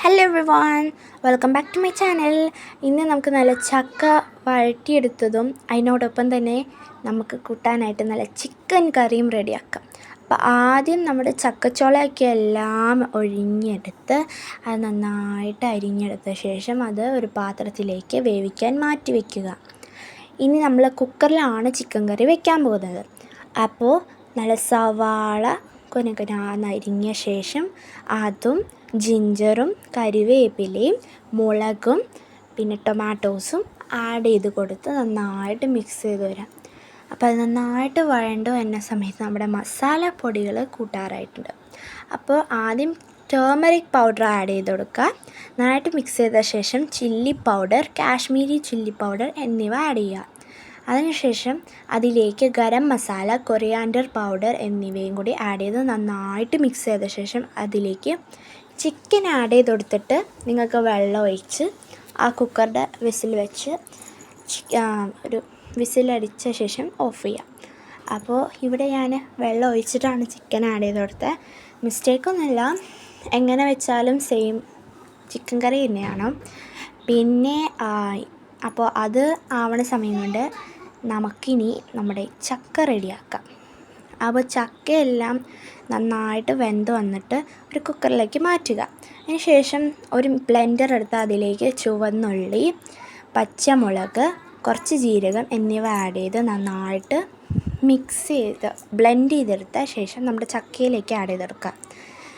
Hello everyone, welcome back to my channel. ഇന്ന് നമുക്ക് നല്ല ചക്ക വഴറ്റിയെടുത്തതും അതിനോടൊപ്പം തന്നെ നമുക്ക് കൂട്ടാനായിട്ട് നല്ല ചിക്കൻ കറിയും റെഡിയാക്കാം. അപ്പോൾ ആദ്യം നമ്മുടെ ചക്കച്ചോളയൊക്കെ എല്ലാം ഒഴിഞ്ഞെടുത്ത് അത് നന്നായിട്ട് അരിഞ്ഞെടുത്ത ശേഷം അത് ഒരു പാത്രത്തിലേക്ക് വേവിക്കാൻ മാറ്റി വയ്ക്കുക. ഇനി നമ്മൾ കുക്കറിലാണ് ചിക്കൻ കറി വെക്കാൻ പോകുന്നത്. അപ്പോൾ നല്ല സവാള കുനുകുനാന്നരിഞ്ഞ ശേഷം അതും ജിഞ്ചറും കരിവേപ്പിലയും മുളകും പിന്നെ ടൊമാറ്റോസും ആഡ് ചെയ്ത് കൊടുത്ത് നന്നായിട്ട് മിക്സ് ചെയ്ത് വരാം. അപ്പോൾ അത് നന്നായിട്ട് വഴണ്ട് വരുന്ന സമയത്ത് നമ്മുടെ മസാലപ്പൊടികൾ കൂട്ടാറായിട്ടുണ്ട്. അപ്പോൾ ആദ്യം ടേമറിക് പൗഡർ ആഡ് ചെയ്ത് കൊടുക്കുക. നന്നായിട്ട് മിക്സ് ചെയ്ത ശേഷം chilli powder, Kashmiri chilli powder എന്നിവ ആഡ് ചെയ്യുക. അതിനുശേഷം അതിലേക്ക് ഗരം മസാല, കൊറിയാൻഡർ പൗഡർ എന്നിവയും കൂടി ആഡ് ചെയ്ത് നന്നായിട്ട് മിക്സ് ചെയ്ത ശേഷം അതിലേക്ക് ചിക്കൻ ആഡ് ചെയ്ത് കൊടുത്തിട്ട് നിങ്ങൾക്ക് വെള്ളം ഒഴിച്ച് ആ കുക്കറുടെ വിസിൽ വെച്ച് ഒരു വിസിലടിച്ച ശേഷം ഓഫ് ചെയ്യാം. അപ്പോൾ ഇവിടെ ഞാൻ വെള്ളം ഒഴിച്ചിട്ടാണ് ചിക്കൻ ആഡ് ചെയ്ത് കൊടുത്തത്. മിസ്റ്റേക്കൊന്നുമില്ല, എങ്ങനെ വെച്ചാലും സെയിം ചിക്കൻ കറി തന്നെയാണ്. പിന്നെ അപ്പോൾ അത് ആവണ സമയം കൊണ്ട് നമുക്കിനി നമ്മുടെ ചക്ക റെഡിയാക്കാം. അപ്പോൾ ചക്കയെല്ലാം നന്നായിട്ട് വെന്ത് വന്നിട്ട് ഒരു കുക്കറിലേക്ക് മാറ്റുക. അതിന് ശേഷം ഒരു ബ്ലെൻഡർ എടുത്ത് അതിലേക്ക് ചുവന്നുള്ളി, പച്ചമുളക്, കുറച്ച് ജീരകം എന്നിവ ആഡ് ചെയ്ത് നന്നായിട്ട് മിക്സ് ചെയ്ത് ബ്ലെൻഡ് ചെയ്തെടുത്ത ശേഷം നമ്മുടെ ചക്കയിലേക്ക് ആഡ് ചെയ്തെടുക്കുക.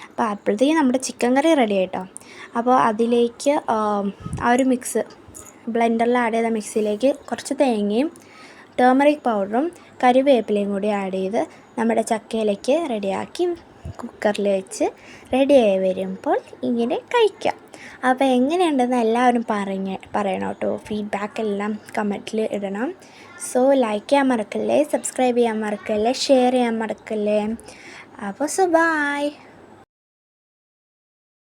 അപ്പോൾ അപ്പോഴത്തേക്കും നമ്മുടെ ചിക്കൻ കറി റെഡി ആയിട്ടോ. അപ്പോൾ അതിലേക്ക് ആ ഒരു മിക്സ് ബ്ലെൻഡറിൽ ആഡ് ചെയ്ത മിക്സിയിലേക്ക് കുറച്ച് തേങ്ങയും ടേമറിക് പൗഡറും കറിവേപ്പിലയും കൂടി ആഡ് ചെയ്ത് നമ്മുടെ ചക്കയിലേക്ക് റെഡിയാക്കി കുക്കറിൽ വെച്ച് റെഡിയായി വരുമ്പോൾ ഇങ്ങനെ കഴിക്കാം. അപ്പോൾ എങ്ങനെയുണ്ടെന്ന് എല്ലാവരും പറയണം കേട്ടോ. ഫീഡ്ബാക്ക് എല്ലാം കമൻറ്റിൽ ഇടണം. സോ ലൈക്ക് ചെയ്യാൻ മറക്കല്ലേ, സബ്സ്ക്രൈബ് ചെയ്യാൻ മറക്കല്ലേ, ഷെയർ ചെയ്യാൻ മറക്കല്ലേ. അപ്പോൾ ബൈ.